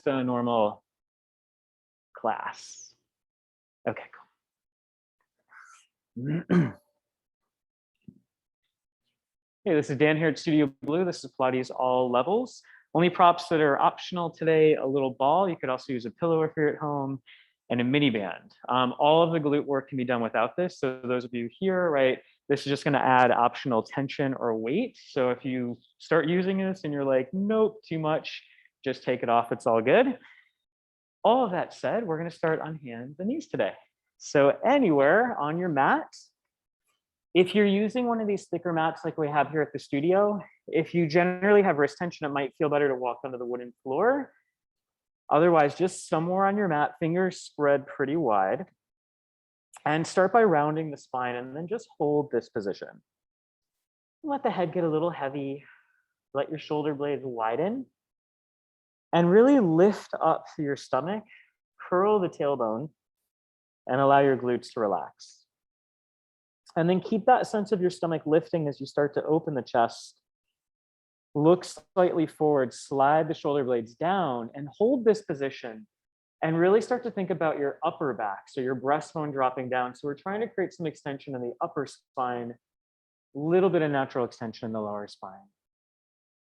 just a normal class? Okay, cool. Hey, this is Dan here at Studio Blue. This is Pilates All Levels. Only props that are optional today, a little ball. You could also use a pillow if you're at home, and a mini band. All of the glute work can be done without this. So those of you here, right, this is just gonna add optional tension or weight. So if you start using this and you're like, nope, too much, just take it off, it's all good. All of that said, we're gonna start on hands and knees today. So anywhere on your mat, if you're using one of these thicker mats like we have here at the studio, if you generally have wrist tension, it might feel better to walk onto the wooden floor. Otherwise, just somewhere on your mat, fingers spread pretty wide. And start by rounding the spine and then just hold this position. Let the head get a little heavy. Let your shoulder blades widen. And really lift up through your stomach, curl the tailbone, and allow your glutes to relax. And then keep that sense of your stomach lifting as you start to open the chest. Look slightly forward, slide the shoulder blades down, and hold this position. And really start to think about your upper back, so your breastbone dropping down. So we're trying to create some extension in the upper spine, a little bit of natural extension in the lower spine.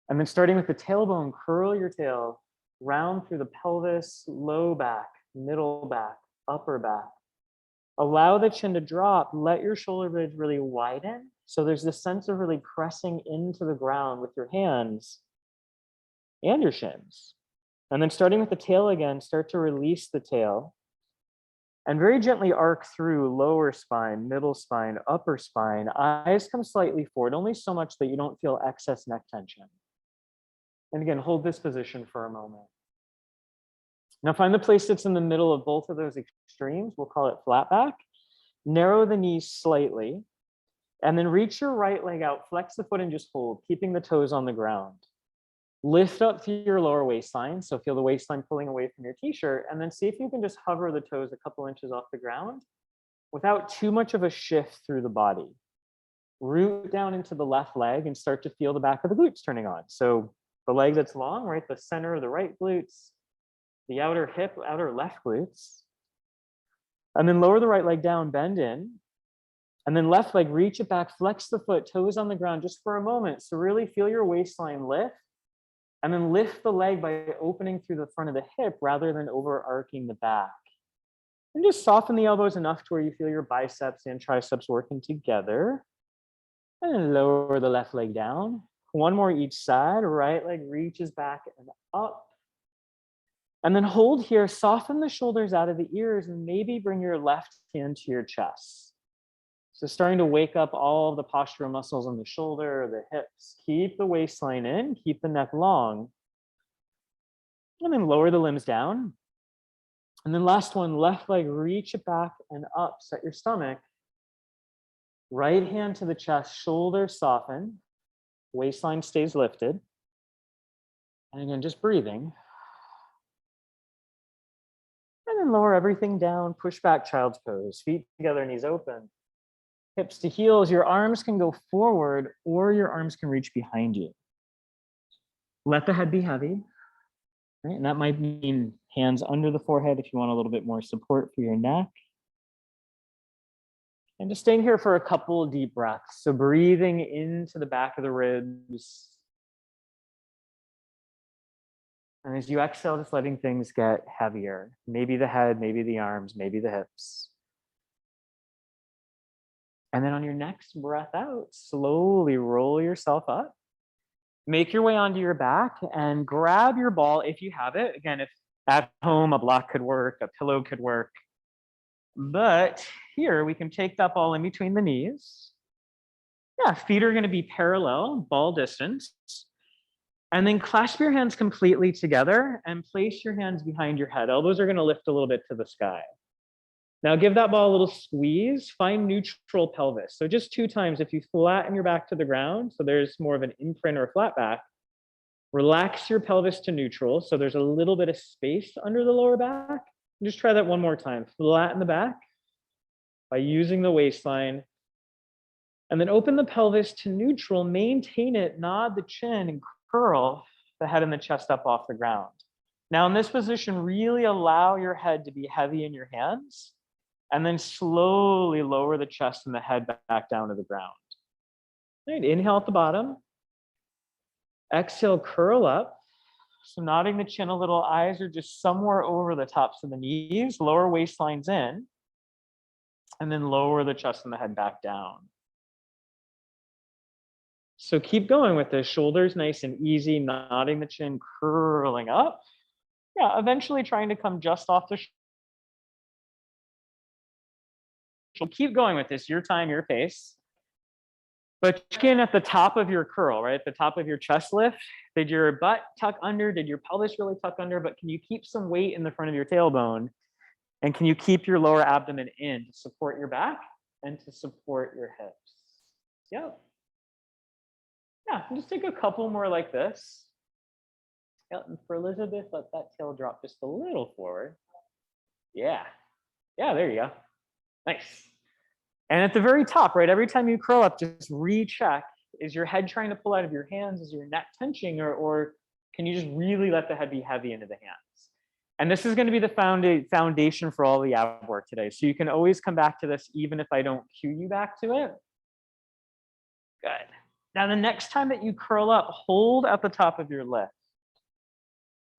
And then starting with the tailbone, curl your tail, round through the pelvis, low back, middle back, upper back. Allow the chin to drop, let your shoulder blades really widen. So there's this sense of really pressing into the ground with your hands and your shins. And then starting with the tail again, start to release the tail and very gently arc through lower spine, middle spine, upper spine. Eyes come slightly forward, only so much that you don't feel excess neck tension. And again, hold this position for a moment. Now find the place that's in the middle of both of those extremes. We'll call it flat back. Narrow the knees slightly, and then reach your right leg out, flex the foot and just hold, keeping the toes on the ground. Lift up through your lower waistline, so feel the waistline pulling away from your t-shirt, and then see if you can just hover the toes a couple inches off the ground without too much of a shift through the body. Root down into the left leg and start to feel the back of the glutes turning on. So the leg that's long, right, the center of the right glutes, the outer hip, outer left glutes. And then lower the right leg down, bend in. And then left leg, reach it back, flex the foot, toes on the ground just for a moment. So really feel your waistline lift. And then lift the leg by opening through the front of the hip rather than overarching the back. And just soften the elbows enough to where you feel your biceps and triceps working together. And then lower the left leg down. One more each side, right leg reaches back and up. And then hold here, soften the shoulders out of the ears and maybe bring your left hand to your chest. So starting to wake up all of the postural muscles in the shoulder, the hips. Keep the waistline in, keep the neck long. And then lower the limbs down. And then last one, left leg, reach it back and up, set your stomach. Right hand to the chest, shoulders soften. Waistline stays lifted. And again, just breathing. And then lower everything down, push back child's pose, feet together, knees open. Hips to heels, your arms can go forward or your arms can reach behind you. Let the head be heavy, right? And that might mean hands under the forehead if you want a little bit more support for your neck. And just staying here for a couple of deep breaths. So breathing into the back of the ribs. And as you exhale, just letting things get heavier. Maybe the head, maybe the arms, maybe the hips. And then on your next breath out, slowly roll yourself up. Make your way onto your back and grab your ball if you have it. Again, if at home, a block could work, a pillow could work. But here we can take that ball in between the knees. Yeah, feet are gonna be parallel, ball distance. And then clasp your hands completely together and place your hands behind your head. Elbows are gonna lift a little bit to the sky. Now give that ball a little squeeze, find neutral pelvis. So just 2 times, if you flatten your back to the ground, so there's more of an imprint or a flat back, relax your pelvis to neutral. So there's a little bit of space under the lower back. And just try that one more time. Flatten the back by using the waistline. And then open the pelvis to neutral, maintain it, nod the chin and curl the head and the chest up off the ground. Now in this position, really allow your head to be heavy in your hands, and then slowly lower the chest and the head back down to the ground. All right, inhale at the bottom. Exhale, curl up. So nodding the chin a little, eyes are just somewhere over the tops of the knees, lower waistlines in, and then lower the chest and the head back down. So keep going with this, shoulders nice and easy, nodding the chin, curling up. Yeah, eventually trying to come just off the shoulder. Keep going with this, your time, your pace. But check in at the top of your curl, right? At the top of your chest lift. Did your butt tuck under? Did your pelvis really tuck under? But can you keep some weight in the front of your tailbone? And can you keep your lower abdomen in to support your back and to support your hips? Yep. Yeah, just take a couple more like this. And for Elizabeth, let that tail drop just a little forward. Yeah. Yeah, there you go. Nice. And at the very top, right, every time you curl up, just recheck. Is your head trying to pull out of your hands? Is your neck tension? Or can you just really let the head be heavy into the hands? And this is going to be the foundation for all the ab work today. So you can always come back to this even if I don't cue you back to it. Good. Now, the next time that you curl up, hold at the top of your lift.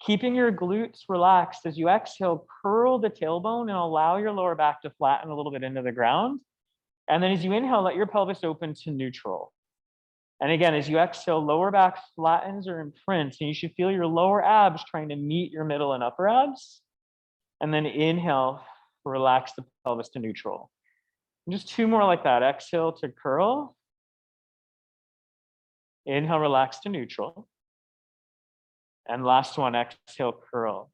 Keeping your glutes relaxed as you exhale, curl the tailbone and allow your lower back to flatten a little bit into the ground. And then as you inhale, let your pelvis open to neutral. And again, as you exhale, lower back flattens or imprints, and you should feel your lower abs trying to meet your middle and upper abs. And then inhale, relax the pelvis to neutral. And just two more like that. Exhale to curl. Inhale, relax to neutral. And last one, exhale, curl.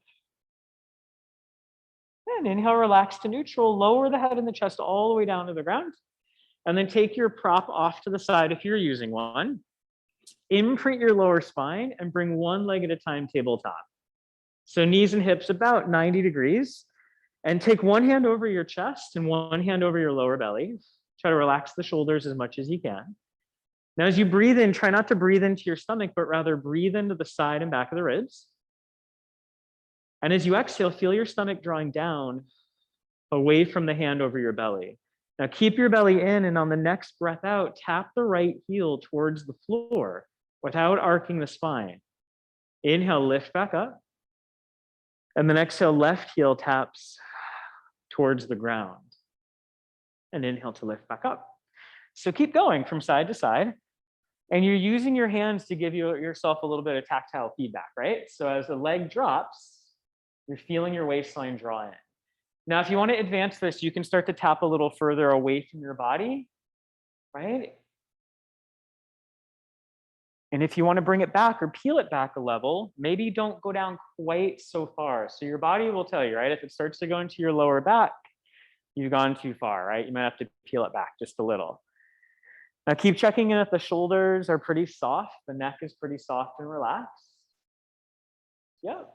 And inhale, relax to neutral. Lower the head and the chest all the way down to the ground. And then take your prop off to the side if you're using one. Imprint your lower spine and bring one leg at a time tabletop. So knees and hips about 90 degrees. And take one hand over your chest and one hand over your lower belly. Try to relax the shoulders as much as you can. Now, as you breathe in, try not to breathe into your stomach, but rather breathe into the side and back of the ribs. And as you exhale, feel your stomach drawing down away from the hand over your belly. Now, keep your belly in, and on the next breath out, tap the right heel towards the floor without arcing the spine. Inhale, lift back up. And then exhale, left heel taps towards the ground. And inhale to lift back up. So keep going from side to side. And you're using your hands to give yourself a little bit of tactile feedback, right? So as the leg drops, you're feeling your waistline draw in. Now, if you want to advance this, you can start to tap a little further away from your body, right? And if you want to bring it back or peel it back a level, maybe don't go down quite so far. So your body will tell you, right? If it starts to go into your lower back, you've gone too far, right? You might have to peel it back just a little. Now keep checking in if the shoulders are pretty soft, the neck is pretty soft and relaxed. Yep.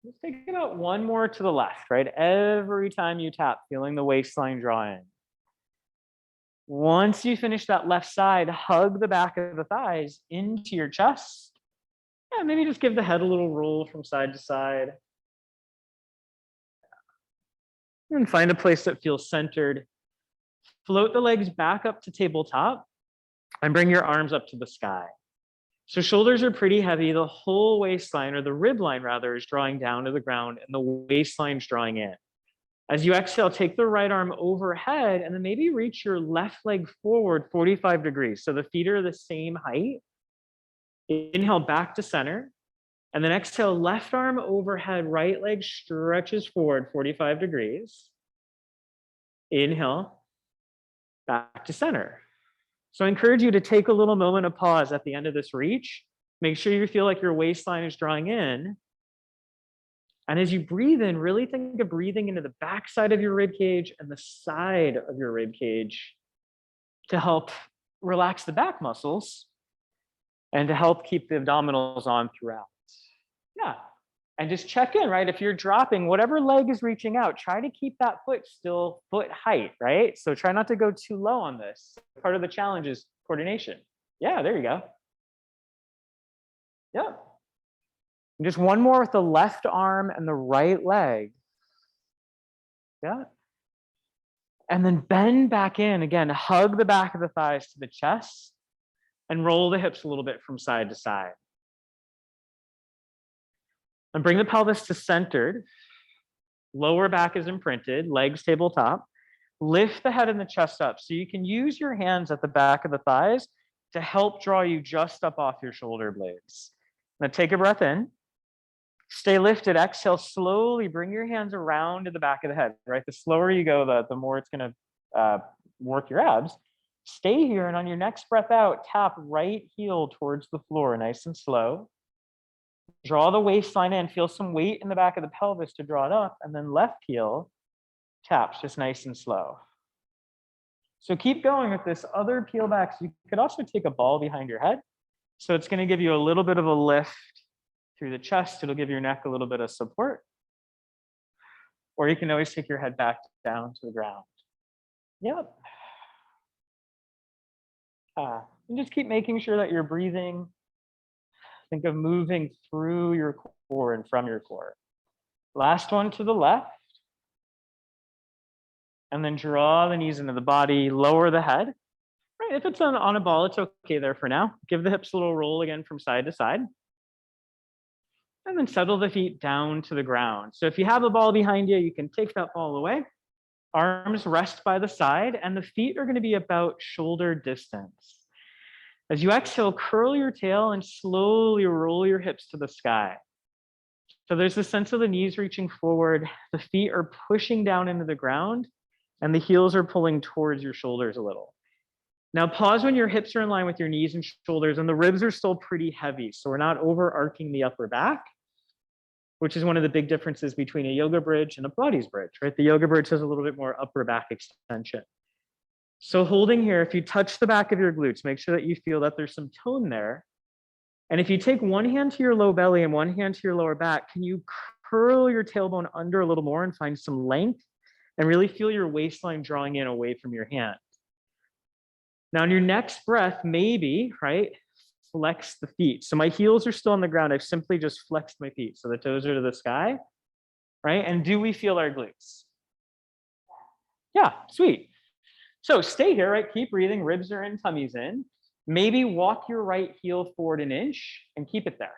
Let's take about one more to the left, right? Every time you tap, feeling the waistline draw in. Once you finish that left side, hug the back of the thighs into your chest. Yeah, maybe just give the head a little roll from side to side. And find a place that feels centered. Float the legs back up to tabletop and bring your arms up to the sky. So shoulders are pretty heavy. The whole waistline, or the rib line rather, is drawing down to the ground and the waistline's drawing in. As you exhale, take the right arm overhead and then maybe reach your left leg forward 45 degrees. So the feet are the same height. Inhale back to center. And then exhale, left arm overhead, right leg stretches forward 45 degrees. Inhale, back to center. So I encourage you to take a little moment of pause at the end of this reach. Make sure you feel like your waistline is drawing in. And as you breathe in, really think of breathing into the backside of your rib cage and the side of your rib cage to help relax the back muscles and to help keep the abdominals on throughout. Yeah. And just check in, right? If you're dropping, whatever leg is reaching out, try to keep that foot still foot height, right? So try not to go too low on this. Part of the challenge is coordination. Yeah, there you go. Yeah. And just one more with the left arm and the right leg. Yeah. And then bend back in again, hug the back of the thighs to the chest and roll the hips a little bit from side to side. And bring the pelvis to centered. Lower back is imprinted, legs tabletop. Lift the head and the chest up. So you can use your hands at the back of the thighs to help draw you just up off your shoulder blades. Now take a breath in. Stay lifted. Exhale, slowly bring your hands around to the back of the head, right? The slower you go, the more it's going to work your abs. Stay here, and on your next breath out, tap right heel towards the floor, nice and slow. Draw the waistline in, feel some weight in the back of the pelvis to draw it up, and then left heel taps just nice and slow. So keep going with this other peel back. So you could also take a ball behind your head. So it's going to give you a little bit of a lift through the chest. It'll give your neck a little bit of support. Or you can always take your head back down to the ground. Yep. And just keep making sure that you're breathing. Think of moving through your core and from your core. Last one to the left. And then draw the knees into the body, lower the head. Right, if it's on a ball, it's okay there for now. Give the hips a little roll again from side to side. And then settle the feet down to the ground. So if you have a ball behind you, you can take that ball away. Arms rest by the side, and the feet are going to be about shoulder distance. As you exhale, curl your tail and slowly roll your hips to the sky. So there's this sense of the knees reaching forward, the feet are pushing down into the ground, and the heels are pulling towards your shoulders a little. Now pause when your hips are in line with your knees and shoulders, and the ribs are still pretty heavy, so we're not overarching the upper back, which is one of the big differences between a yoga bridge and a Pilates bridge, right? The yoga bridge has a little bit more upper back extension. So holding here, if you touch the back of your glutes, make sure that you feel that there's some tone there. And if you take one hand to your low belly and one hand to your lower back, can you curl your tailbone under a little more and find some length and really feel your waistline drawing in away from your hand? Now, on your next breath, maybe, right, flex the feet. So my heels are still on the ground. I've simply just flexed my feet. So the toes are to the sky, right? And do we feel our glutes? Yeah, sweet. So stay here, right? Keep breathing. Ribs are in, tummy's in. Maybe walk your right heel forward an inch and keep it there.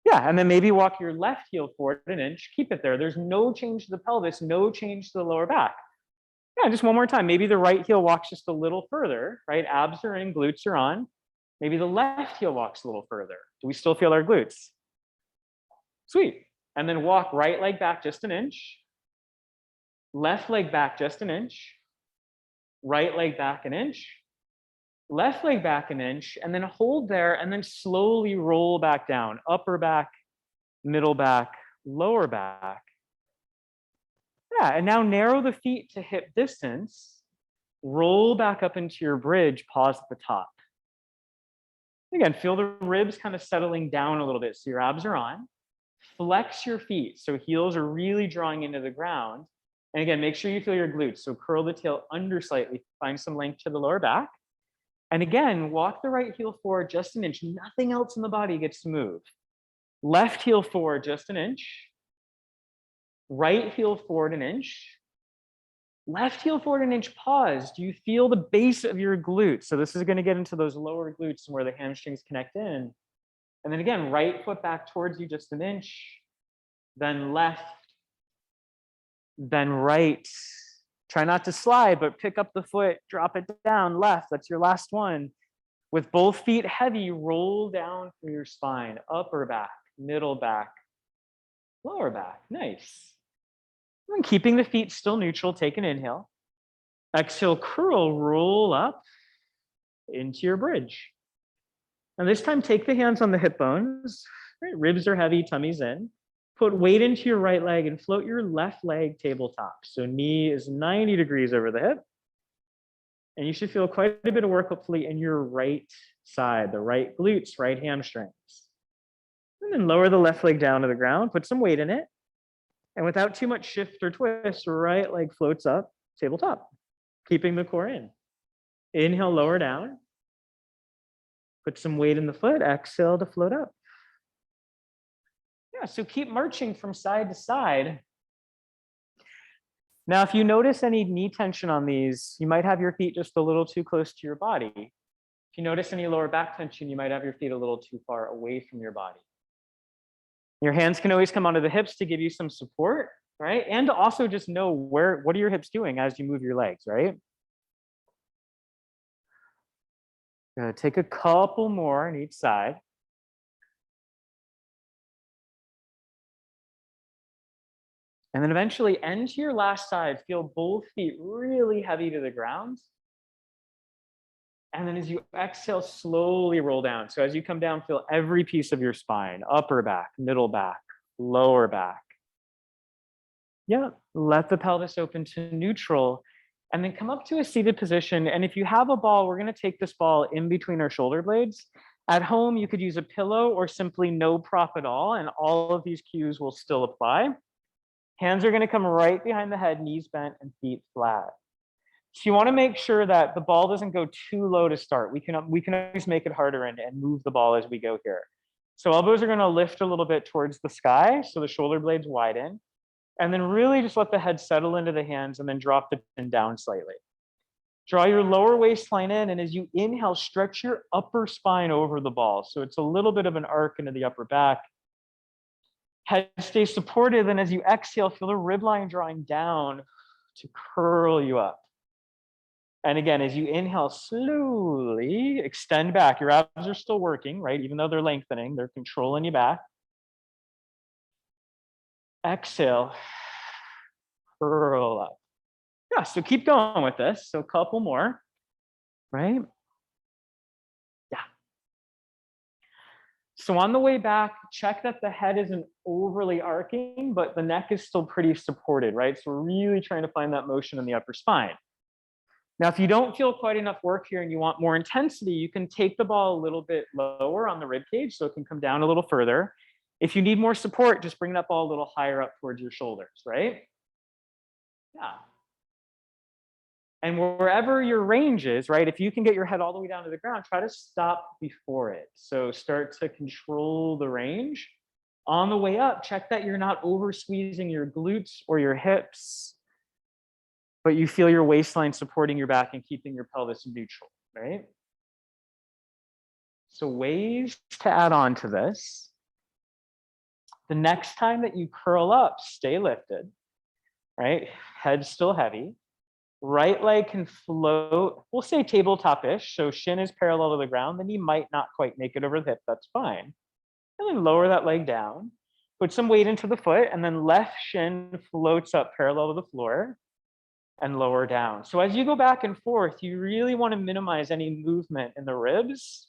Yeah, and then maybe walk your left heel forward an inch, keep it there. There's no change to the pelvis, no change to the lower back. Yeah, just one more time. Maybe the right heel walks just a little further, right? Abs are in, glutes are on. Maybe the left heel walks a little further. Do we still feel our glutes? Sweet. And then walk right leg back just an inch. Left leg back just an inch. Right leg back an inch. Left leg back an inch, and then hold there, and then slowly roll back down. Upper back, middle back, lower back. Yeah, and now narrow the feet to hip distance. Roll back up into your bridge, pause at the top. Again, feel the ribs kind of settling down a little bit so your abs are on. Flex your feet, so heels are really drawing into the ground. And again, make sure you feel your glutes. So curl the tail under slightly, find some length to the lower back. And again, walk the right heel forward just an inch. Nothing else in the body gets to move. Left heel forward just an inch. Right heel forward an inch. Left heel forward an inch, pause. Do you feel the base of your glutes? So this is going to get into those lower glutes where the hamstrings connect in. And then again, right foot back towards you just an inch. Then left. Then right. Try not to slide, but pick up the foot, drop it down, left. That's your last one. With both feet heavy, roll down through your spine. Upper back, middle back, lower back. Nice. And keeping the feet still neutral, take an inhale. Exhale, curl, roll up into your bridge. And this time, take the hands on the hip bones. Right? Ribs are heavy, tummy's in. Put weight into your right leg and float your left leg tabletop. So knee is 90 degrees over the hip. And you should feel quite a bit of work, hopefully, in your right side, the right glutes, right hamstrings. And then lower the left leg down to the ground, put some weight in it. And without too much shift or twist, right leg floats up, tabletop, keeping the core in. Inhale, lower down. Put some weight in the foot, exhale to float up. Yeah, so keep marching from side to side. Now, if you notice any knee tension on these, you might have your feet just a little too close to your body. If you notice any lower back tension, you might have your feet a little too far away from your body. Your hands can always come onto the hips to give you some support, right? And to also just know what are your hips doing as you move your legs, right? Gonna take a couple more on each side. And then eventually end to your last side. Feel both feet really heavy to the ground. And then as you exhale, slowly roll down. So as you come down, feel every piece of your spine, upper back, middle back, lower back. Yeah, let the pelvis open to neutral. And then come up to a seated position. And if you have a ball, we're gonna take this ball in between our shoulder blades. At home, you could use a pillow or simply no prop at all, and all of these cues will still apply. Hands are gonna come right behind the head, knees bent and feet flat. So you wanna make sure that the ball doesn't go too low to start. We can always make it harder and move the ball as we go here. So elbows are gonna lift a little bit towards the sky, so the shoulder blades widen. And then really just let the head settle into the hands and then drop the chin down slightly. Draw your lower waistline in, and as you inhale, stretch your upper spine over the ball. So it's a little bit of an arc into the upper back. Head stays supported, and as you exhale, feel the rib line drawing down to curl you up. And again, as you inhale, slowly extend back. Your abs are still working, right? Even though they're lengthening, they're controlling you back. Exhale, curl up. Yeah, so keep going with this. So a couple more, right? Yeah. So on the way back, check that the head isn't overly arcing, but the neck is still pretty supported, right? So we're really trying to find that motion in the upper spine. Now, if you don't feel quite enough work here and you want more intensity, you can take the ball a little bit lower on the rib cage so it can come down a little further. If you need more support, just bring that ball a little higher up towards your shoulders, right? Yeah. And wherever your range is, right, if you can get your head all the way down to the ground, try to stop before it. So start to control the range. On the way up, check that you're not over squeezing your glutes or your hips, but you feel your waistline supporting your back and keeping your pelvis neutral, right? So ways to add on to this. The next time that you curl up, stay lifted, right? Head still heavy. Right leg can float, we'll say tabletop-ish, so shin is parallel to the ground, the knee might not quite make it over the hip, that's fine. And then lower that leg down, put some weight into the foot, and then left shin floats up parallel to the floor and lower down. So as you go back and forth, you really want to minimize any movement in the ribs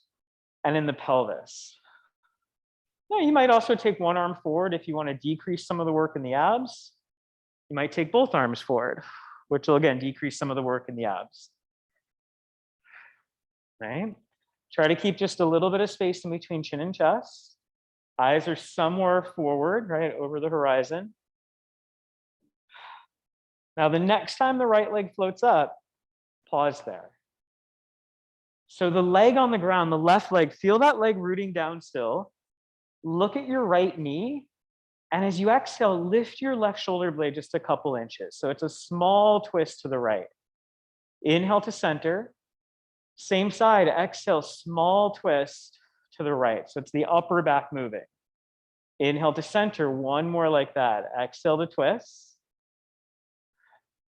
and in the pelvis. Now, you might also take one arm forward if you want to decrease some of the work in the abs. You might take both arms forward, which will again decrease some of the work in the abs. Right? Try to keep just a little bit of space in between chin and chest. Eyes are somewhere forward, right, over the horizon. Now, the next time the right leg floats up, pause there. So the leg on the ground, the left leg, feel that leg rooting down still. Look at your right knee. And as you exhale, lift your left shoulder blade just a couple inches. So it's a small twist to the right. Inhale to center. Same side, exhale, small twist to the right. So it's the upper back moving. Inhale to center, one more like that. Exhale to twist.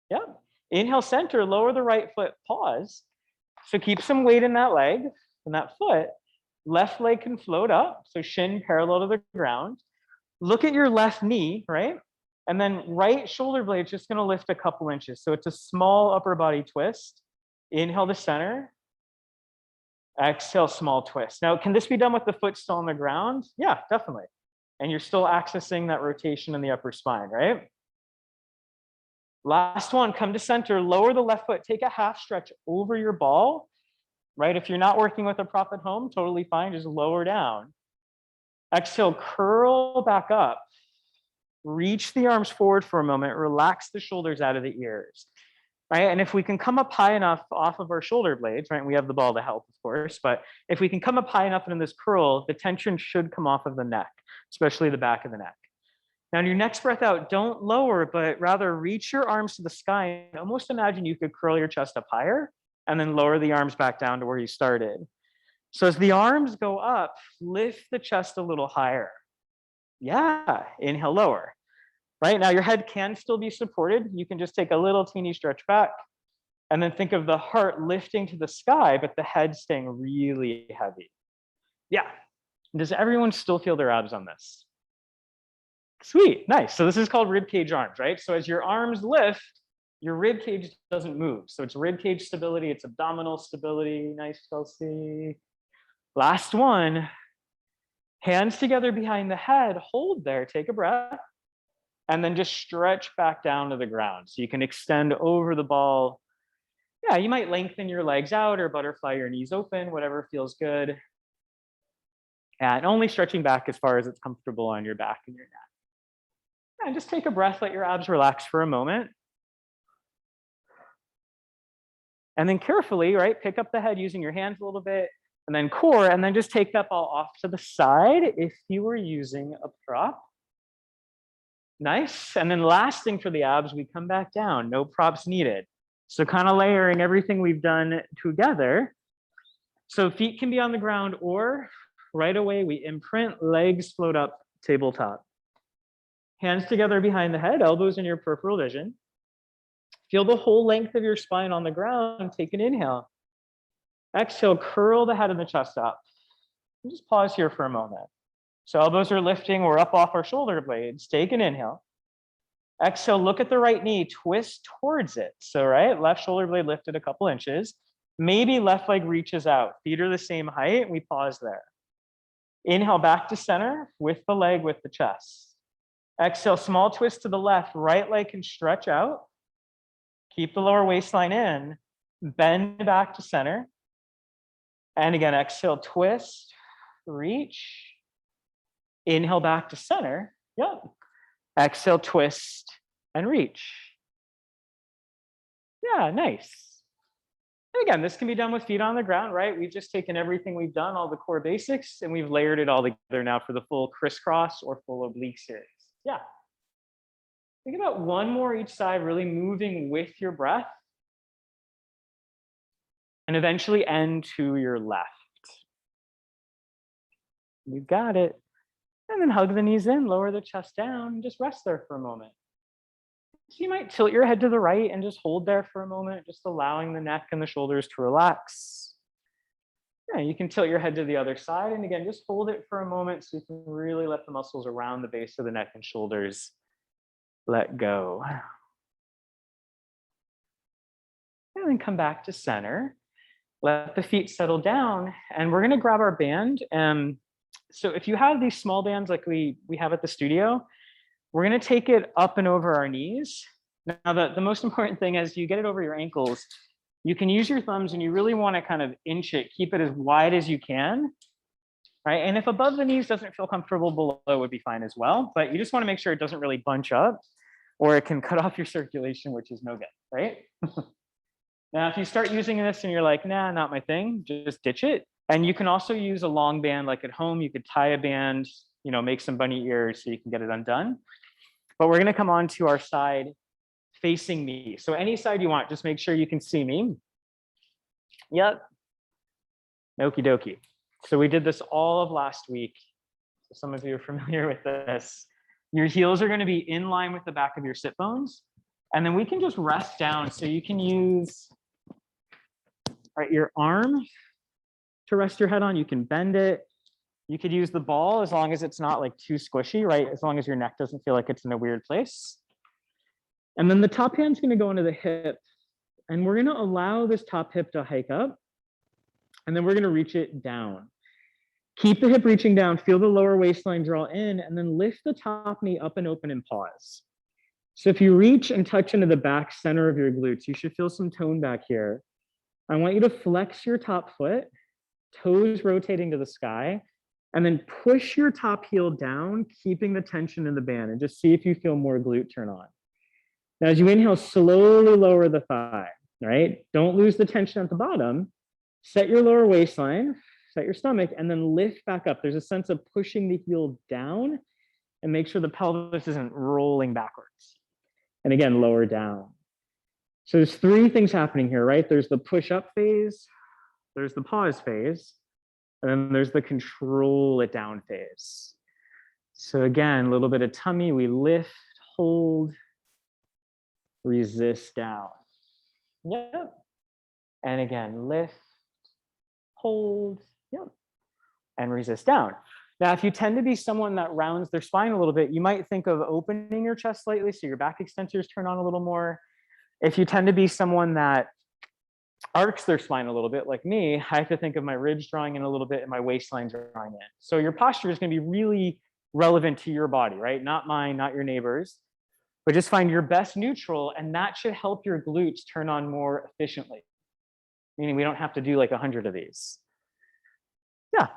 Yeah. Inhale, center, lower the right foot, pause. So keep some weight in that leg and that foot. Left leg can float up, so shin parallel to the ground. Look at your left knee, right? And then right shoulder blade is just gonna lift a couple inches. So it's a small upper body twist. Inhale to center. Exhale, small twist. Now, can this be done with the foot still on the ground? Yeah, definitely. And you're still accessing that rotation in the upper spine, right? Last one, come to center, lower the left foot, take a half stretch over your ball, right? If you're not working with a prop at home, totally fine, just lower down. Exhale, curl back up. Reach the arms forward for a moment, relax the shoulders out of the ears, right? And if we can come up high enough off of our shoulder blades, right? We have the ball to help, of course, but if we can come up high enough in this curl, the tension should come off of the neck. especially the back of the neck. Now, on your next breath out, don't lower, but rather reach your arms to the sky and almost imagine you could curl your chest up higher and then lower the arms back down to where you started. So as the arms go up, lift the chest a little higher. Yeah, inhale, lower. Right now, your head can still be supported. You can just take a little teeny stretch back and then think of the heart lifting to the sky, but the head staying really heavy. Yeah. Does everyone still feel their abs on this? Sweet, nice. So this is called rib cage arms, right? So as your arms lift, your rib cage doesn't move. So it's rib cage stability, it's abdominal stability. Nice, Chelsea. Last one. Hands together behind the head, hold there, take a breath, and then just stretch back down to the ground. So you can extend over the ball. Yeah, you might lengthen your legs out or butterfly your knees open, whatever feels good. And only stretching back as far as it's comfortable on your back and your neck. And just take a breath, let your abs relax for a moment. And then carefully, right, pick up the head using your hands a little bit, and then core, and then just take that ball off to the side if you were using a prop. Nice. And then last thing for the abs, we come back down, no props needed. So kind of layering everything we've done together. So feet can be on the ground, or right away we imprint, legs float up, tabletop. Hands together behind the head, elbows in your peripheral vision. Feel the whole length of your spine on the ground. Take an inhale. Exhale, curl the head and the chest up. And just pause here for a moment. So elbows are lifting, we're up off our shoulder blades. Take an inhale. Exhale, look at the right knee, twist towards it. So right, left shoulder blade lifted a couple inches. Maybe left leg reaches out. Feet are the same height, we pause there. Inhale back to center with the leg, with the chest. Exhale, small twist to the left, right leg can stretch out. Keep the lower waistline in, bend back to center. And again, exhale, twist, reach. Inhale back to center. Yep. Exhale, twist, and reach. Yeah, nice. And again, this can be done with feet on the ground, right? We've just taken everything we've done, all the core basics, and we've layered it all together now for the full crisscross or full oblique series. Yeah. Think about one more each side, really moving with your breath. And eventually end to your left. You got it. And then hug the knees in, lower the chest down, and just rest there for a moment. So you might tilt your head to the right and just hold there for a moment, just allowing the neck and the shoulders to relax. Yeah, you can tilt your head to the other side. And again, just hold it for a moment so you can really let the muscles around the base of the neck and shoulders let go. And then come back to center. Let the feet settle down, and we're gonna grab our band. So if you have these small bands like we have at the studio, we're gonna take it up and over our knees. Now the most important thing is you get it over your ankles. You can use your thumbs and you really wanna kind of inch it, keep it as wide as you can, right? And if above the knees doesn't feel comfortable, below would be fine as well, but you just wanna make sure it doesn't really bunch up or it can cut off your circulation, which is no good, right? Now, if you start using this and you're like, nah, not my thing, just ditch it. And you can also use a long band, like at home, you could tie a band, you know, make some bunny ears so you can get it undone. But we're gonna come on to our side facing me. So any side you want, just make sure you can see me. Yep. Okie dokie. So we did this all of last week. So some of you are familiar with this. Your heels are gonna be in line with the back of your sit bones. And then we can just rest down. So you can use your arm to rest your head on. You can bend it. You could use the ball as long as it's not like too squishy, right? As long as your neck doesn't feel like it's in a weird place. And then the top hand's gonna go into the hip. And we're gonna allow this top hip to hike up. And then we're gonna reach it down. Keep the hip reaching down, feel the lower waistline draw in, and then lift the top knee up and open and pause. So if you reach and touch into the back center of your glutes, you should feel some tone back here. I want you to flex your top foot, toes rotating to the sky, and then push your top heel down, keeping the tension in the band, and just see if you feel more glute turn on. Now, as you inhale, slowly lower the thigh, right? Don't lose the tension at the bottom. Set your lower waistline, at your stomach, and then lift back up. There's a sense of pushing the heel down and make sure the pelvis isn't rolling backwards. And again, lower down. So there's three things happening here, right? There's the push up phase, there's the pause phase, and then there's the control it down phase. So again, a little bit of tummy, we lift, hold, resist down. Yep. And again, lift, hold, yep, and resist down. Now, if you tend to be someone that rounds their spine a little bit, you might think of opening your chest slightly so your back extensors turn on a little more. If you tend to be someone that arcs their spine a little bit, like me, I have to think of my ribs drawing in a little bit and my waistline drawing in. So your posture is going to be really relevant to your body, right? Not mine, not your neighbors, but just find your best neutral, and that should help your glutes turn on more efficiently. Meaning we don't have to do like 100 of these. Yeah,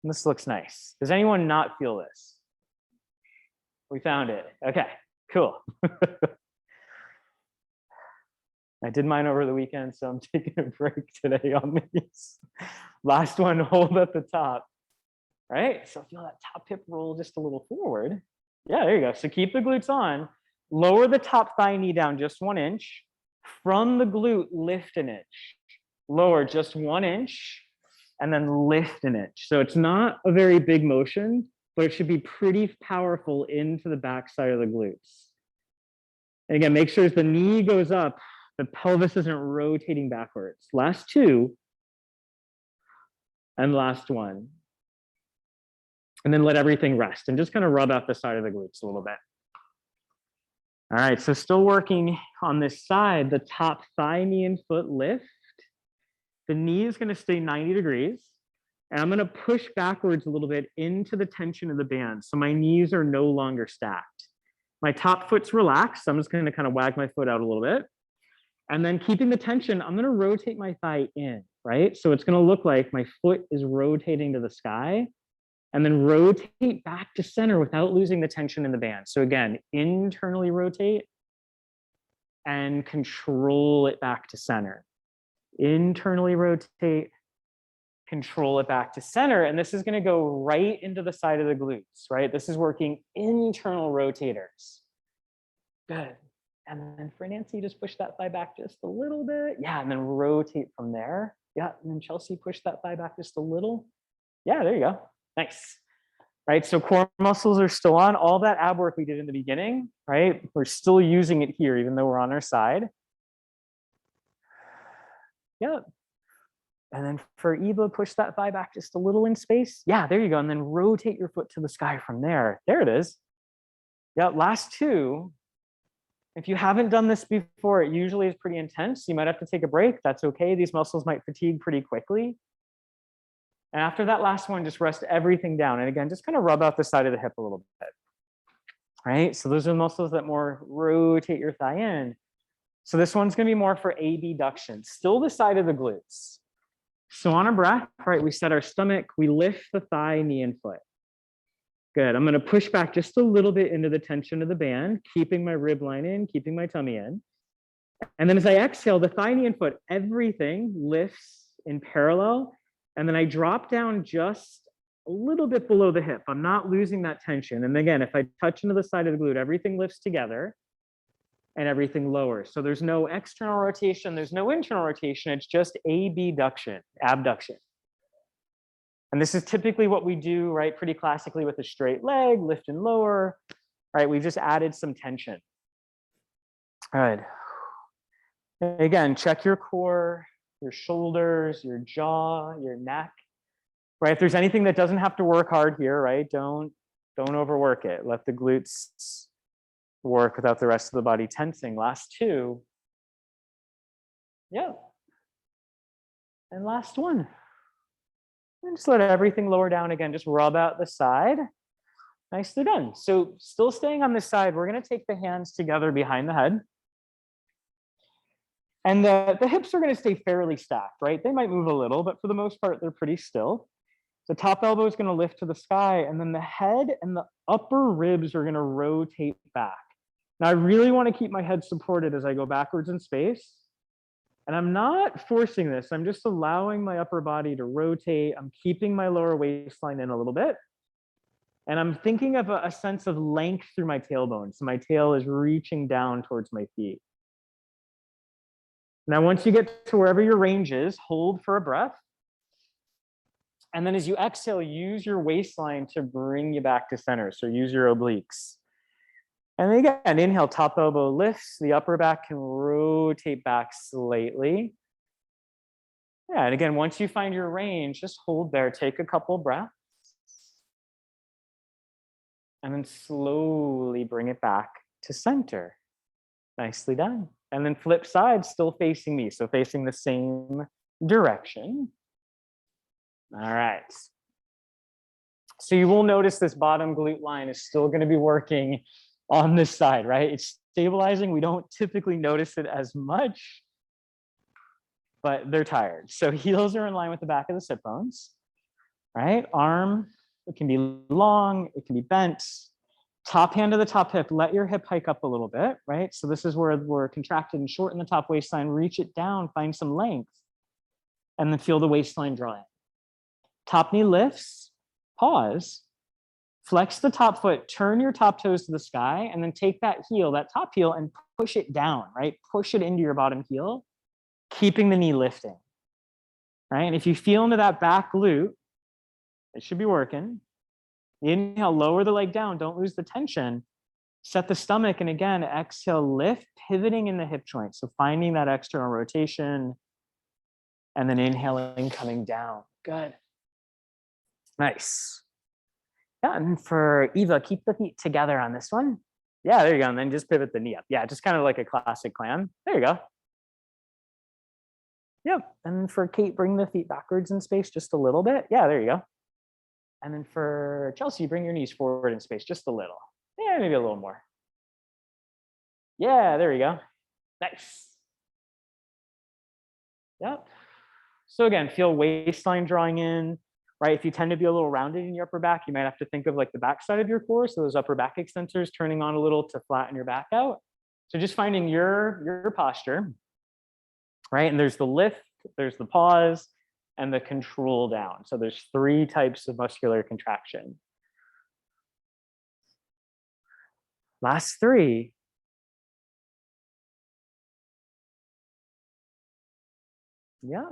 this looks nice. Does anyone not feel this? We found it. Okay, cool. I did mine over the weekend, so I'm taking a break today on these. Last one, hold at the top. Right? So feel that top hip roll just a little forward. Yeah, there you go. So keep the glutes on. Lower the top thigh knee down just 1 inch. From the glute, lift an inch. Lower just 1 inch, and then lift an inch. So it's not a very big motion, but it should be pretty powerful into the backside of the glutes. And again, make sure as the knee goes up, the pelvis isn't rotating backwards. Last two, and last one. And then let everything rest and just kind of rub out the side of the glutes a little bit. All right, so still working on this side, the top thigh, knee, and foot lift. The knee is going to stay 90 degrees. And I'm going to push backwards a little bit into the tension of the band. So my knees are no longer stacked. My top foot's relaxed. So I'm just going to kind of wag my foot out a little bit. And then keeping the tension, I'm going to rotate my thigh in, right? So it's going to look like my foot is rotating to the sky. And then rotate back to center without losing the tension in the band. So again, internally rotate and control it back to center. Internally rotate, control it back to center. And this is going to go right into the side of the glutes, right? This is working internal rotators. Good. And then for Nancy, just push that thigh back just a little bit. Yeah, and then rotate from there. Yeah, and then Chelsea, push that thigh back just a little. Yeah, there you go. Nice. Right, so core muscles are still on. All that ab work we did in the beginning, right? We're still using it here, even though we're on our side. Yep. And then for Eva, push that thigh back just a little in space. Yeah, there you go. And then rotate your foot to the sky from there. There it is. Yeah, last two. If you haven't done this before, it usually is pretty intense. You might have to take a break. That's okay. These muscles might fatigue pretty quickly. And after that last one, just rest everythting down. And again, just kind of rub out the side of the hip a little bit. Right? So those are the muscles that more rotate your thigh in. So this one's going to be more for abduction, still the side of the glutes. So on a breath, right, we set our stomach, we lift the thigh, knee, and foot. Good. I'm going to push back just a little bit into the tension of the band, keeping my rib line in, keeping my tummy in. And then as I exhale, the thigh, knee, and foot, everything lifts in parallel. And then I drop down just a little bit below the hip. I'm not losing that tension. And again, if I touch into the side of the glute, everything lifts together and everything lowers. So there's no external rotation, there's no internal rotation, it's just abduction. And this is typically what we do, right, pretty classically with a straight leg, lift and lower, right? We've just added some tension. All right. Again, check your core, your shoulders, your jaw, your neck, right? If there's anything that doesn't have to work hard here, right? Don't overwork it. Let the glutes work without the rest of the body tensing. Last two. Yeah. And last one. And just let everything lower down again. Just rub out the side. Nicely done. So still staying on this side, we're going to take the hands together behind the head. And the hips are going to stay fairly stacked, right? They might move a little, but for the most part, they're pretty still. The top elbow is going to lift to the sky, and then the head and the upper ribs are going to rotate back. Now, I really want to keep my head supported as I go backwards in space. And I'm not forcing this. I'm just allowing my upper body to rotate. I'm keeping my lower waistline in a little bit. And I'm thinking of a sense of length through my tailbone. So my tail is reaching down towards my feet. Now, once you get to wherever your range is, hold for a breath. And then as you exhale, use your waistline to bring you back to center. So use your obliques. And then again, inhale, top elbow lifts. The upper back can rotate back slightly. Yeah, and again, once you find your range, just hold there. Take a couple breaths. And then slowly bring it back to center. Nicely done. And then flip side, still facing me. So facing the same direction. All right. So you will notice this bottom glute line is still going to be working on this side, right? It's stabilizing. We don't typically notice it as much, but they're tired. So heels are in line with the back of the sit bones, right? Arm, it can be long, it can be bent. Top hand to the top hip, let your hip hike up a little bit, right? So this is where we're contracted and shorten the top waistline, reach it down, find some length, and then feel the waistline draw in. Top knee lifts, pause, flex the top foot, turn your top toes to the sky, and then take that heel, that top heel, and push it down, right? Push it into your bottom heel, keeping the knee lifting, right? And if you feel into that back glute, it should be working. Inhale, lower the leg down, don't lose the tension. Set the stomach, and again, exhale, lift, pivoting in the hip joint. So finding that external rotation, and then inhaling, coming down. Good. Nice. Yeah, and for Eva, keep the feet together on this one. Yeah, there you go. And then just pivot the knee up. Yeah, just kind of like a classic clam. There you go. Yep. And for Kate, bring the feet backwards in space just a little bit. Yeah, there you go. And then for Chelsea, bring your knees forward in space just a little. Yeah, maybe a little more. Yeah, there you go. Nice. Yep. So again, feel waistline drawing in, right? If you tend to be a little rounded in your upper back, you might have to think of like the back side of your core. So those upper back extensors turning on a little to flatten your back out. So just finding your posture, right? And there's the lift, there's the pause, and the control down. So there's 3 types of muscular contraction. Last 3. Yeah.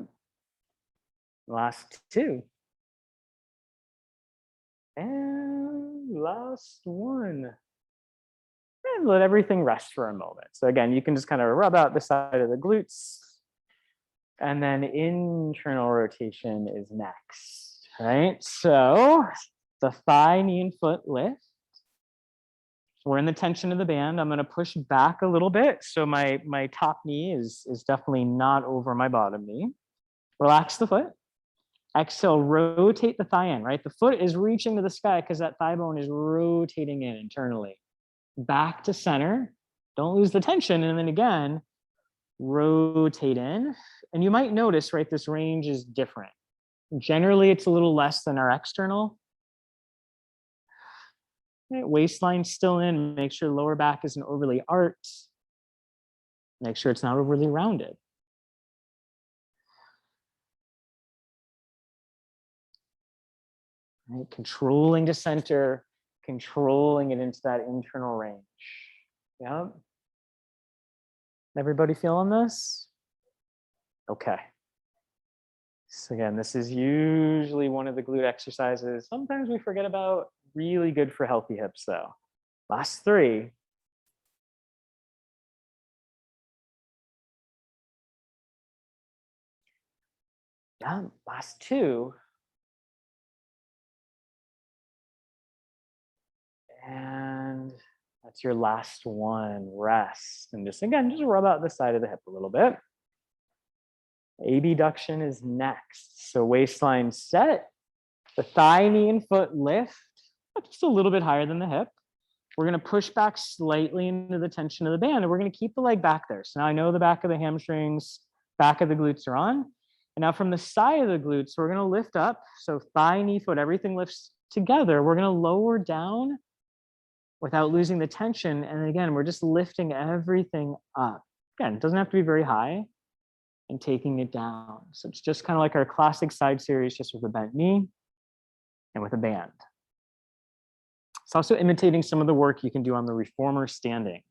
Last 2. And last 1. And let everything rest for a moment. So again, you can just kind of rub out the side of the glutes. And then internal rotation is next, right? So the thigh, knee, and foot lift. We're in the tension of the band. I'm going to push back a little bit. So my top knee is definitely not over my bottom knee. Relax the foot. Exhale, rotate the thigh in, right? The foot is reaching to the sky because that thigh bone is rotating in internally. Back to center. Don't lose the tension. And then again, rotate in. And you might notice, right, this range is different. Generally, it's a little less than our external. Right, waistline still in. Make sure lower back isn't overly arched. Make sure it's not overly rounded. Right, controlling to center, controlling it into that internal range. Yeah. Everybody feeling this? Okay. So again, this is usually one of the glute exercises. Sometimes we forget about. Really good for healthy hips though. Last 3. Yeah, last 2. And that's your last one. Rest. And just again, just rub out the side of the hip a little bit. Abduction is next. So waistline set. The thigh, knee, and foot lift. Just a little bit higher than the hip. We're going to push back slightly into the tension of the band, and we're going to keep the leg back there. So now I know the back of the hamstrings, back of the glutes are on. And now from the side of the glutes, we're going to lift up. So thigh, knee, foot, everything lifts together. We're going to lower down without losing the tension. And again, we're just lifting everything up. Again, it doesn't have to be very high. and taking it down. So it's just kind of like our classic side series, just with a bent knee and with a band. It's also imitating some of the work you can do on the reformer standing.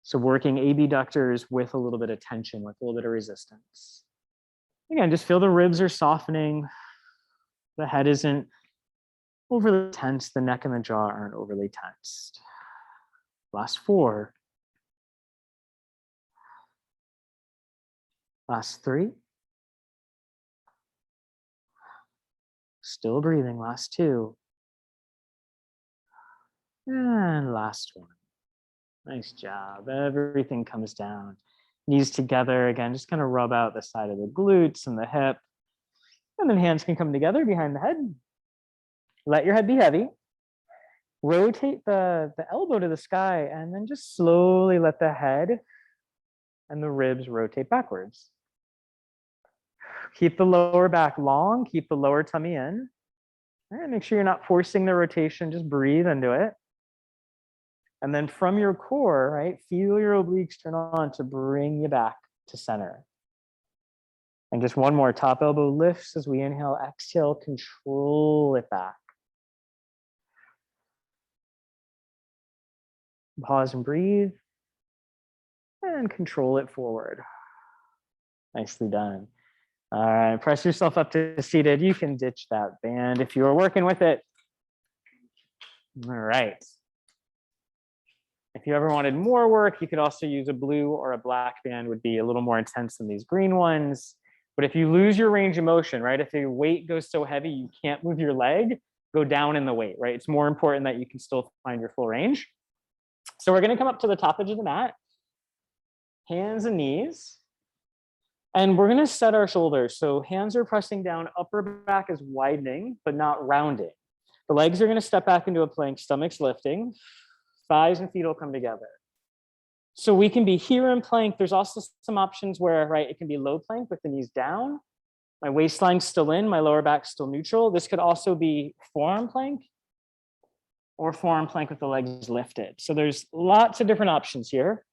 So working abductors with a little bit of tension, with a little bit of resistance. Again, just feel the ribs are softening. The head isn't overly tense. The neck and the jaw aren't overly tensed. Last 4. Last 3. Still breathing. Last 2. And last 1. Nice job. Everything comes down. Knees together. Again, just kind of rub out the side of the glutes and the hip. And then hands can come together behind the head. Let your head be heavy. Rotate the elbow to the sky, and then just slowly let the head and the ribs rotate backwards. Keep the lower back long. Keep the lower tummy in. All right, make sure you're not forcing the rotation. Just breathe into it. And then from your core, right, feel your obliques turn on to bring you back to center. And just one more, top elbow lifts as we inhale, exhale, control it back. Pause and breathe. And control it forward. Nicely done. All right, press yourself up to seated. You can ditch that band if you are working with it. All right. If you ever wanted more work, you could also use a blue or a black band, would be a little more intense than these green ones. But if you lose your range of motion, right, if your weight goes so heavy you can't move your leg, go down in the weight, right? It's more important that you can still find your full range. So we're gonna come up to the top edge of the mat, hands and knees, and we're gonna set our shoulders. So hands are pressing down, upper back is widening, but not rounding. The legs are gonna step back into a plank, stomach's lifting, thighs and feet will come together. So we can be here in plank. There's also some options where, right, it can be low plank with the knees down. My waistline's still in, my lower back's still neutral. This could also be forearm plank or forearm plank with the legs lifted. So there's lots of different options here.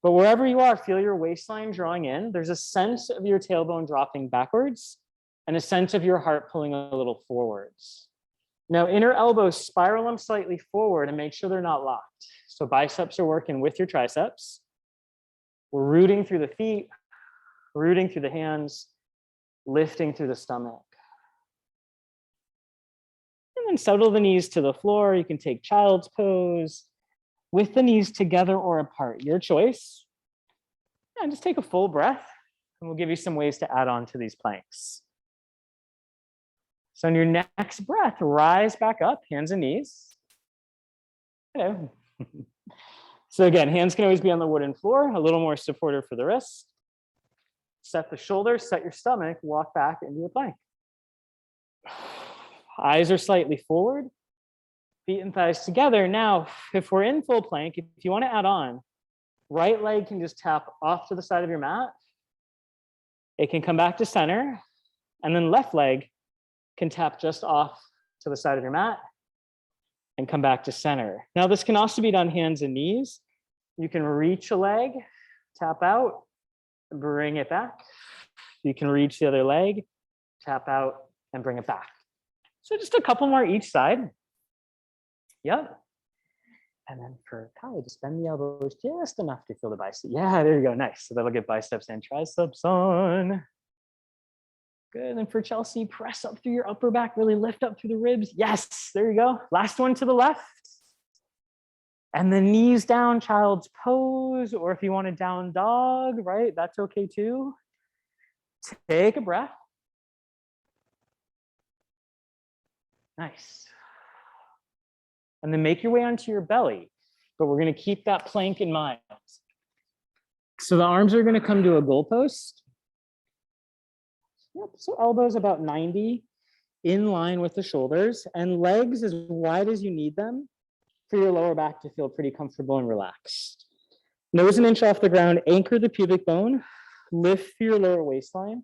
But wherever you are, feel your waistline drawing in. There's a sense of your tailbone dropping backwards and a sense of your heart pulling a little forwards. Now, inner elbows, spiral them slightly forward and make sure they're not locked. So biceps are working with your triceps. We're rooting through the feet, rooting through the hands, lifting through the stomach. And then settle the knees to the floor. You can take child's pose with the knees together or apart, your choice. And just take a full breath and we'll give you some ways to add on to these planks. So on your next breath, rise back up, hands and knees. Hello. So again, hands can always be on the wooden floor, a little more supportive for the wrist. Set the shoulders, set your stomach, walk back into a plank. Eyes are slightly forward, feet and thighs together. Now, if we're in full plank, if you want to add on, right leg can just tap off to the side of your mat. It can come back to center, and then left leg can tap just off to the side of your mat and come back to center. Now, this can also be done hands and knees. You can reach a leg, tap out, bring it back. You can reach the other leg, tap out, and bring it back. So just a couple more each side. Yep. And then for Kyle, just bend the elbows just enough to feel the bicep. Yeah, there you go. Nice. So that'll get biceps and triceps on. Good. And for Chelsea, press up through your upper back, really lift up through the ribs. Yes, there you go. Last one to the left. And the knees down, child's pose, or if you want a down dog, right? That's okay too. Take a breath. Nice. And then make your way onto your belly, but we're going to keep that plank in mind. So the arms are going to come to a goalpost. Yep, so elbows about 90 in line with the shoulders and legs as wide as you need them for your lower back to feel pretty comfortable and relaxed. Nose an inch off the ground, anchor the pubic bone, lift through your lower waistline.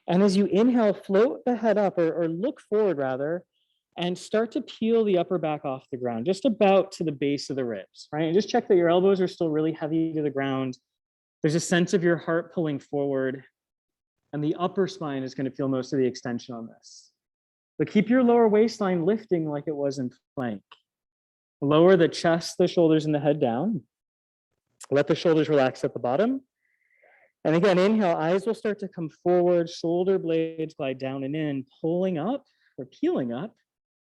And as you inhale, float the head up or look forward rather, and start to peel the upper back off the ground, just about to the base of the ribs, right? And just check that your elbows are still really heavy to the ground. There's a sense of your heart pulling forward, and the upper spine is going to feel most of the extension on this. But keep your lower waistline lifting like it was in plank. Lower the chest, the shoulders, and the head down. Let the shoulders relax at the bottom. And again, inhale, eyes will start to come forward, shoulder blades glide down and in, pulling up or peeling up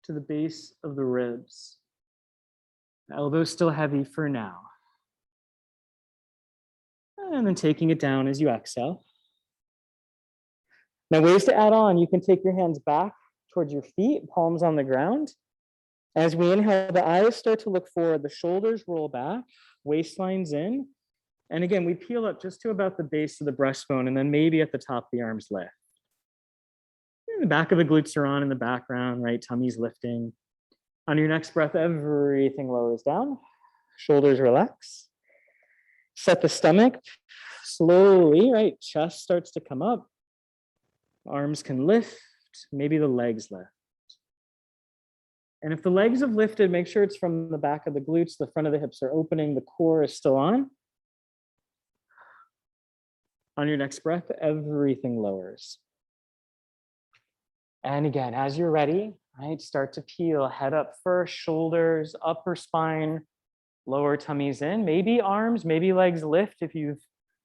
to the base of the ribs. Elbows still heavy for now. And then taking it down as you exhale. Now, ways to add on, you can take your hands back towards your feet, palms on the ground. As we inhale, the eyes start to look forward, the shoulders roll back, waistline's in. And again, we peel up just to about the base of the breastbone, and then maybe at the top, the arms lift. And the back of the glutes are on in the background, right? Tummy's lifting. On your next breath, everything lowers down. Shoulders relax. Set the stomach slowly, right? Chest starts to come up. Arms can lift. Maybe the legs lift. And if the legs have lifted, make sure it's from the back of the glutes. The front of the hips are opening. The core is still on. On your next breath, everything lowers. And again, as you're ready, right, start to peel. Head up first, shoulders, upper spine, lower tummies in. Maybe arms, maybe legs lift if you've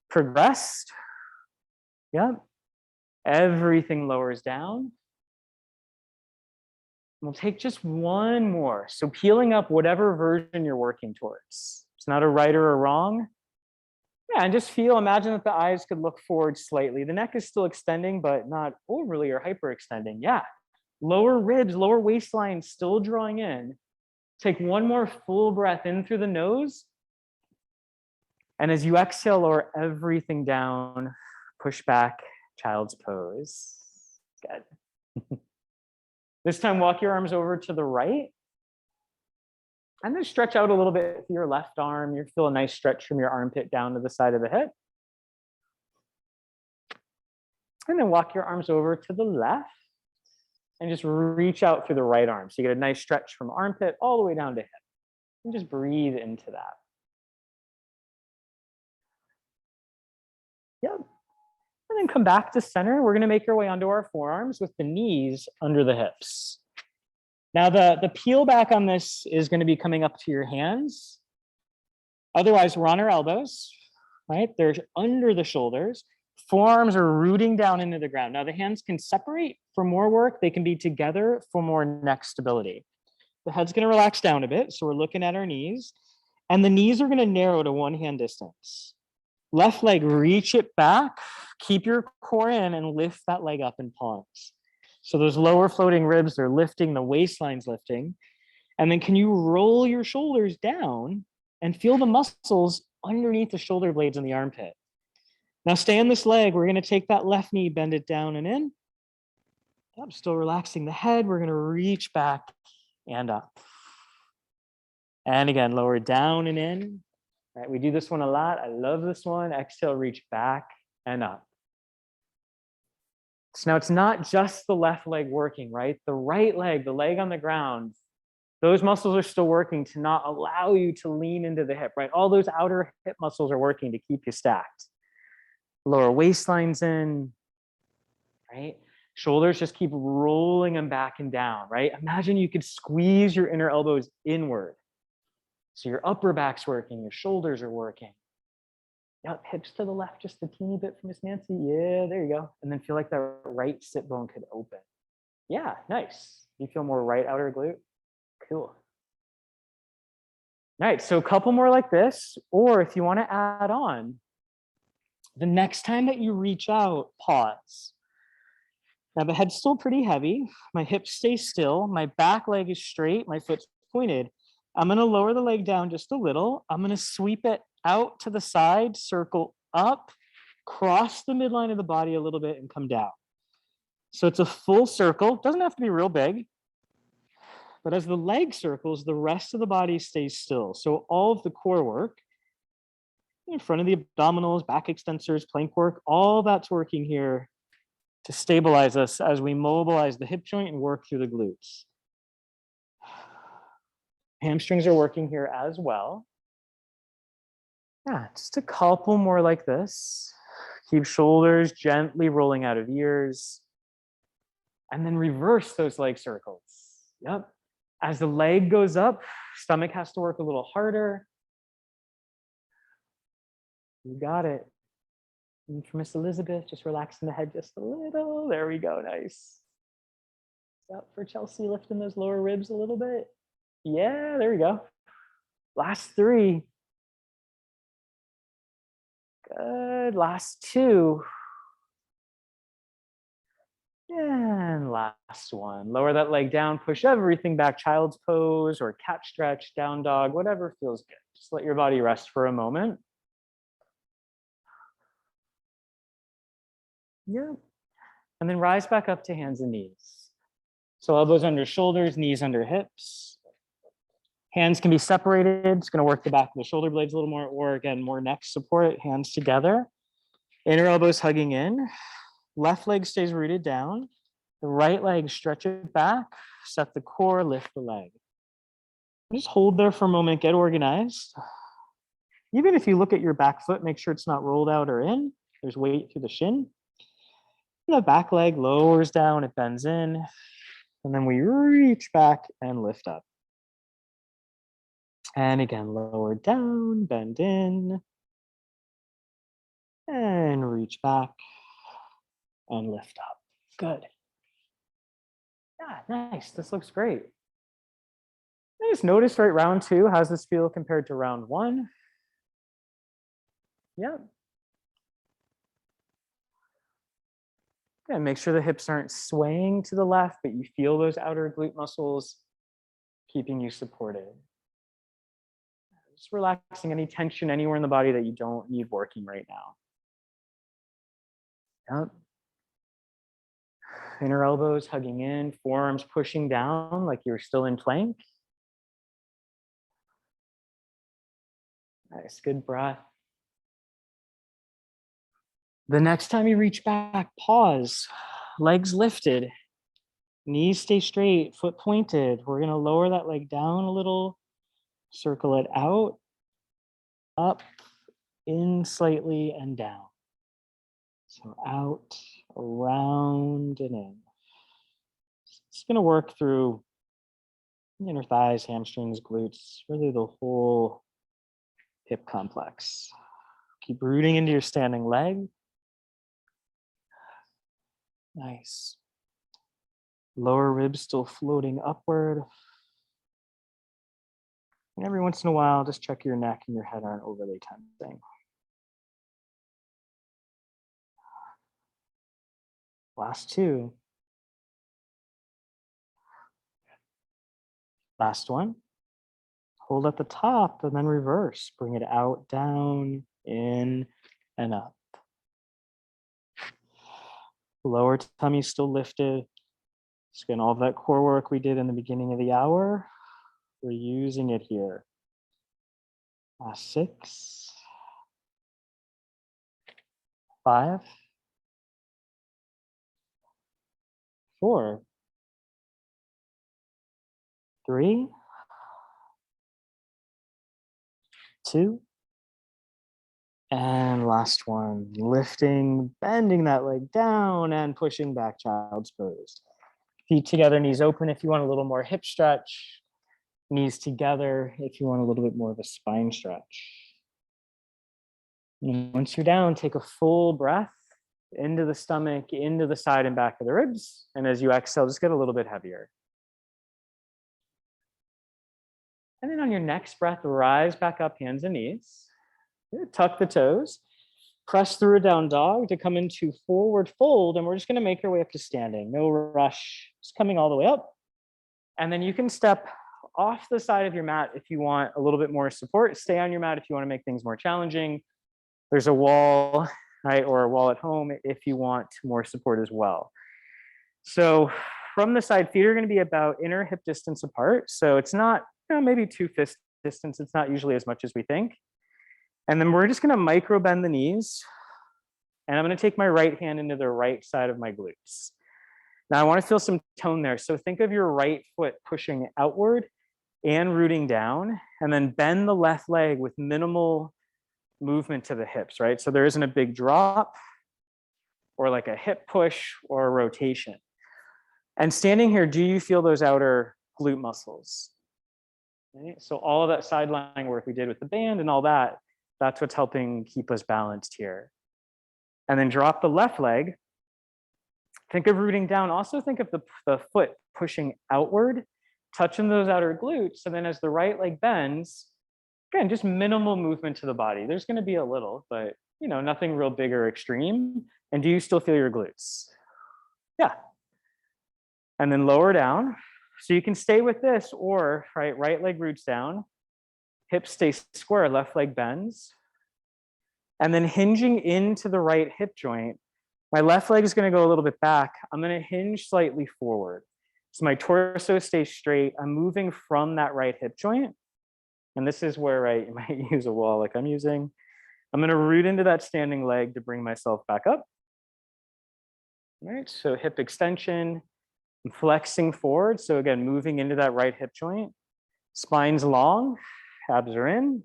progressed. Yep. Everything lowers down. We'll take just one more. So peeling up whatever version you're working towards. It's not a right or a wrong. Yeah, and just feel, imagine that the eyes could look forward slightly. The neck is still extending, but not overly or hyperextending. Yeah, lower ribs, lower waistline still drawing in. Take one more full breath in through the nose. And as you exhale, lower everything down, push back, child's pose. Good. This time, walk your arms over to the right. And then stretch out a little bit with your left arm. You feel a nice stretch from your armpit down to the side of the hip. And then walk your arms over to the left. And just reach out through the right arm. So you get a nice stretch from armpit all the way down to hip. And just breathe into that. Yep. And then come back to center. We're going to make our way onto our forearms with the knees under the hips. Now, the peel back on this is going to be coming up to your hands. Otherwise, we're on our elbows, right? They're under the shoulders. Forearms are rooting down into the ground. Now, the hands can separate for more work. They can be together for more neck stability. The head's going to relax down a bit. So we're looking at our knees. And the knees are going to narrow to one hand distance. Left leg, reach it back. Keep your core in and lift that leg up in pause. So those lower floating ribs, they're lifting, the waistline's lifting. And then can you roll your shoulders down and feel the muscles underneath the shoulder blades in the armpit? Now stay on this leg. We're going to take that left knee, bend it down and in. Yep, still relaxing the head. We're going to reach back and up. And again, lower down and in. All right, we do this one a lot. I love this one. Exhale, reach back and up. So now it's not just the left leg working, right? The right leg, the leg on the ground, those muscles are still working to not allow you to lean into the hip, right? All those outer hip muscles are working to keep you stacked. Lower waistline's in, right? Shoulders just keep rolling them back and down, right? Imagine you could squeeze your inner elbows inward. So your upper back's working, your shoulders are working. Yep, hips to the left just a teeny bit for Miss Nancy. Yeah, there you go. And then feel like that right sit bone could open. Yeah, nice. You feel more right outer glute? Cool. All right, so a couple more like this. Or if you want to add on, the next time that you reach out, pause. Now the head's still pretty heavy. My hips stay still. My back leg is straight. My foot's pointed. I'm going to lower the leg down just a little. I'm going to sweep it out to the side, circle up, cross the midline of the body a little bit and come down. So it's a full circle. Doesn't have to be real big. But as the leg circles, the rest of the body stays still. So all of the core work, in front of the abdominals, back extensors, plank work, all that's working here to stabilize us as we mobilize the hip joint and work through the glutes. Hamstrings are working here as well. Yeah, just a couple more like this. Keep shoulders gently rolling out of ears. And then reverse those leg circles. Yep. As the leg goes up, stomach has to work a little harder. You got it. And for Miss Elizabeth, just relaxing the head just a little. There we go. Nice. Up for Chelsea, lifting those lower ribs a little bit. Yeah, there we go. Last 3. Good. Last 2. And last one. Lower that leg down, push everything back, child's pose or cat stretch, down dog, whatever feels good. Just let your body rest for a moment. Yeah. And then rise back up to hands and knees. So elbows under shoulders, knees under hips. Hands can be separated. It's going to work the back of the shoulder blades a little more, or again, more neck support, hands together. Inner elbows hugging in. Left leg stays rooted down. The right leg, stretch it back, set the core, lift the leg. Just hold there for a moment, get organized. Even if you look at your back foot, make sure it's not rolled out or in. There's weight through the shin. And the back leg lowers down, it bends in. And then we reach back and lift up. And again, lower down, bend in. And reach back and lift up. Good. Yeah, nice. This looks great. I just notice, right, round 2, how's this feel compared to round 1? Yeah. And make sure the hips aren't swaying to the left, but you feel those outer glute muscles keeping you supported. Just relaxing any tension anywhere in the body that you don't need working right now. Yep. Inner elbows hugging in, forearms pushing down like you're still in plank. Nice, good breath. The next time you reach back, pause, legs lifted, knees stay straight, foot pointed. We're gonna lower that leg down a little, circle it out, up, in slightly, and down. So out, around, and in. It's gonna work through inner thighs, hamstrings, glutes, really the whole hip complex. Keep rooting into your standing leg. Nice. Lower ribs still floating upward. And every once in a while, just check your neck and your head aren't overly tensing. Last 2. Last one. Hold at the top and then reverse. Bring it out, down, in, and up. Lower tummy still lifted. So again, all of that core work we did in the beginning of the hour, we're using it here. 6, 5, 4, 3, 2, and last one. Lifting, bending that leg down and pushing back, child's pose. Feet together, knees open if you want a little more hip stretch. Knees together if you want a little bit more of a spine stretch. And once you're down, take a full breath into the stomach, into the side and back of the ribs. And as you exhale, just get a little bit heavier. And then on your next breath, rise back up, hands and knees. Tuck the toes. Press through a down dog to come into forward fold. And we're just going to make our way up to standing. No rush. Just coming all the way up. And then you can step off the side of your mat if you want a little bit more support. Stay on your mat if you want to make things more challenging. There's a wall, right, or a wall at home if you want more support as well. So from the side, feet are going to be about inner hip distance apart. So it's not, maybe 2 fist distance. It's not usually as much as we think. And then we're just going to micro bend the knees. And I'm going to take my right hand into the right side of my glutes. Now I want to feel some tone there. So think of your right foot pushing outward and rooting down, and then bend the left leg with minimal movement to the hips, right? So there isn't a big drop or like a hip push or a rotation. And standing here, do you feel those outer glute muscles? Right? So all of that side lying work we did with the band and all that, that's what's helping keep us balanced here. And then drop the left leg. Think of rooting down. Also think of the foot pushing outward, touching those outer glutes. And then as the right leg bends, again, just minimal movement to the body. There's going to be a little, but nothing real big or extreme. And do you still feel your glutes? Yeah. And then lower down. So you can stay with this, or right leg roots down, hips stay square, left leg bends. And then hinging into the right hip joint, my left leg is going to go a little bit back. I'm going to hinge slightly forward. So my torso stays straight. I'm moving from that right hip joint. And this is where you might use a wall like I'm using. I'm going to root into that standing leg to bring myself back up. All right, so hip extension. I'm flexing forward. So again, moving into that right hip joint. Spine's long, abs are in.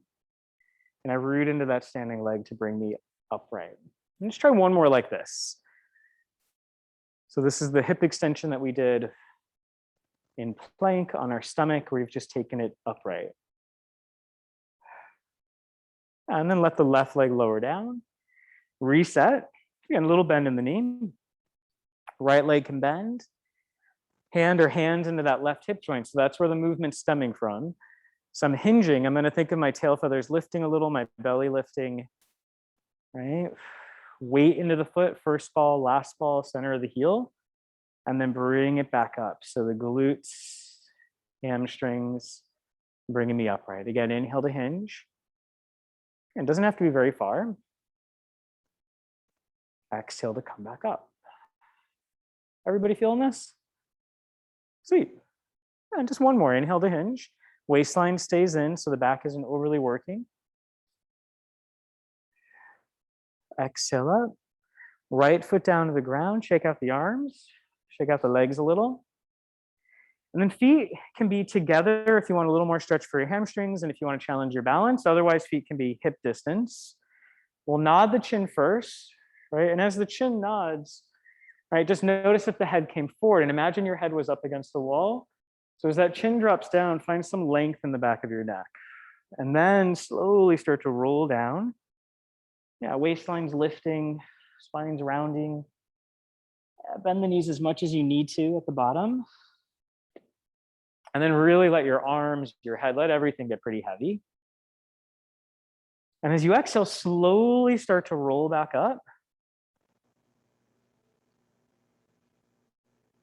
And I root into that standing leg to bring me upright. Let's try one more like this. So this is the hip extension that we did in plank on our stomach. We've just taken it upright. And then let the left leg lower down. Reset. Again, a little bend in the knee. Right leg can bend. Hand or hands into that left hip joint. So that's where the movement's stemming from. So I'm hinging. I'm going to think of my tail feathers lifting a little, my belly lifting, right? Weight into the foot, first ball, last ball, center of the heel, and then bring it back up. So the glutes, hamstrings, bringing me upright. Again, inhale to hinge. It doesn't have to be very far. Exhale to come back up. Everybody feeling this? Sweet. And just one more. Inhale to hinge. Waistline stays in, so the back isn't overly working. Exhale up. Right foot down to the ground. Shake out the arms. Shake out the legs a little. And then feet can be together if you want a little more stretch for your hamstrings and if you want to challenge your balance. Otherwise, feet can be hip distance. We'll nod the chin first, right? And as the chin nods, right, just notice if the head came forward and imagine your head was up against the wall. So as that chin drops down, find some length in the back of your neck. And then slowly start to roll down. Yeah, waistline's lifting, spine's rounding. Bend the knees as much as you need to at the bottom. And then really let your arms, your head, let everything get pretty heavy. And as you exhale, slowly start to roll back up.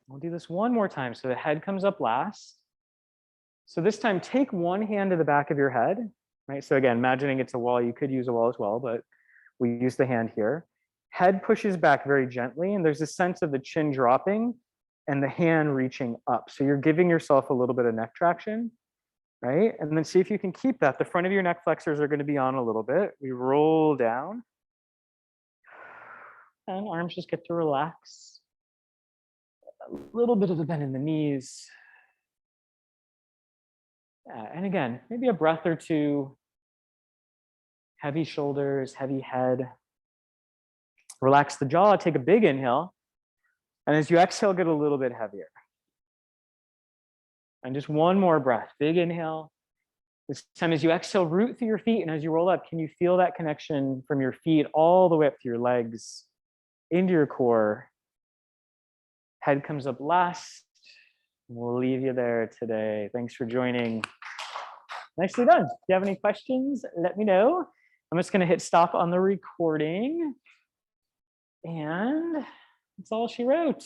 We'll do this one more time. So the head comes up last. So this time, take one hand to the back of your head, right? So again, imagining it's a wall, you could use a wall as well, but we use the hand here. Head pushes back very gently, and there's a sense of the chin dropping and the hand reaching up. So you're giving yourself a little bit of neck traction, right? And then see if you can keep that. The front of your neck flexors are going to be on a little bit. We roll down. And arms just get to relax. A little bit of a bend in the knees. And again, maybe a breath or two. Heavy shoulders, heavy head. Relax the jaw, take a big inhale. And as you exhale, get a little bit heavier. And just one more breath, big inhale. This time as you exhale, root through your feet. And as you roll up, can you feel that connection from your feet all the way up to your legs, into your core? Head comes up last. We'll leave you there today. Thanks for joining. Nicely done. If you have any questions, let me know. I'm just going to hit stop on the recording. And that's all she wrote.